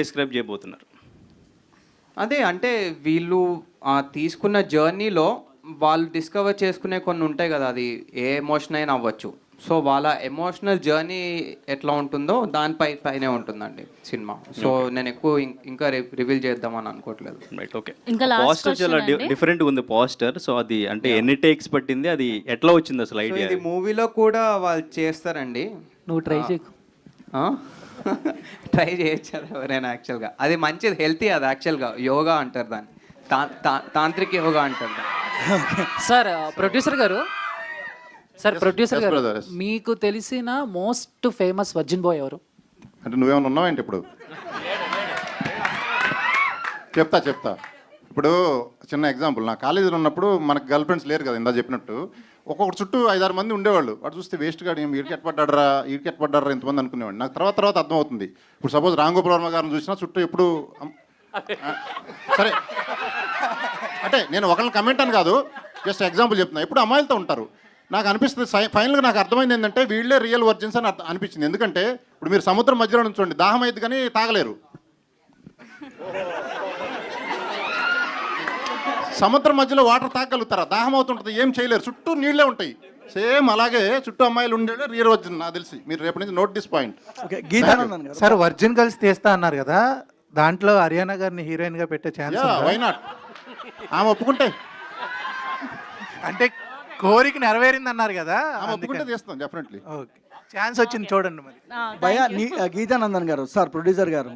Describe చేయబోతున్నారు? అదే అంటే వీళ్ళు తీసుకున్న జర్నీలో వాళ్ళు డిస్కవర్ చేసుకునే కొన్ని ఉంటాయి కదా, అది ఏ ఎమోషన్ అయినా అవ్వచ్చు. సో వాళ్ళ ఎమోషనల్ జర్నీ ఎట్లా ఉంటుందో పైనే ఉంటుందండి సినిమా. సో నేను ఎక్కువ ఇంకా రివీల్ చేద్దామని అనుకోవట్లేదు. Right, okay. ఇంకా లాస్ట్ పోస్టర్ చాలా డిఫరెంట్గా ఉంది పోస్టర్. సో అది అంటే ఎన్ని టేక్స్ పట్టింది, అది ఎట్లా వచ్చింది అసలు సో ఐడియా? ఇది మూవీలో కూడా వాళ్ళు చేస్తారండి. నువ్వు ట్రై చేయకు. ట్రై చేయొచ్చు అది ఎవరైనా యాక్చువల్గా. అది మంచిది, హెల్తీ. అది యాక్చువల్గా యోగా అంటారు దాన్ని, తాంత్రిక యోగా అంటారు దాన్ని. సార్ ప్రొడ్యూసర్ గారు, మీకు తెలిసిన మోస్ట్ ఫేమస్ వర్జిన్ బాయ్ ఎవరు? అంటే నువ్వేమైనా ఉన్నావేంటి ఇప్పుడు? చెప్తా. ఇప్పుడు చిన్న ఎగ్జాంపుల్, నా కాలేజీలో ఉన్నప్పుడు మనకు గర్ల్ ఫ్రెండ్స్ లేరు కదా, ఇందా చెప్పినట్టు. ఒక్కొక్కటి చుట్టూ 5-6 మంది ఉండేవాళ్ళు. వాడు చూస్తే వేస్ట్ గాడు, వీడికి ఎట్టపడ్డారా ఇంతమంది అనుకునేవాడు. నాకు తర్వాత అర్థం అవుతుంది. ఇప్పుడు సపోజ్ రామ్ గోపాల్ వర్మ గారిని చూసినా చుట్టూ ఎప్పుడు సరే అంటే నేను ఒకరిని కమెంట్ అని కాదు, జస్ట్ ఎగ్జాంపుల్ చెప్తున్నా. ఎప్పుడు అమ్మాయిలతో ఉంటారు. నాకు అనిపిస్తుంది ఫైనల్గా నాకు అర్థమైంది ఏంటంటే వీళ్ళే రియల్ వర్జిన్స్ అని అనిపించింది. ఎందుకంటే ఇప్పుడు మీరు సముద్రం మధ్యలో నుంచోండి, దాహం అయితే కానీ తాగలేరు. సముద్రం మధ్యలో వాటర్ తాగలుగుతారా? దాహం అవుతుంటుంది, ఏం చేయలేరు, చుట్టూ నీళ్ళే ఉంటాయి. సేమ్ అలాగే చుట్టూ అమ్మాయిలు ఉండేది రియల్ వర్జిన్ నాకు తెలిసి. మీరు రేపటి నుంచి note this point. Sir virgin girls తీస్తా అన్నారు కదా, దాంట్లో హరియానా గారిని హీరోయిన్ గా పెట్టే ఛాన్స్ వై నాట్? ఆమె ఒప్పుకుంటే, అంటే కోరిక నెరవేరింది అన్నారు కదా, ఆమె ఒప్పుకుంటే తీస్తాం డెఫినెట్లీ. ఛాన్స్ వచ్చింది చూడండి మరి. భయ గీతానందన్ గారు, సార్ ప్రొడ్యూసర్ గారు,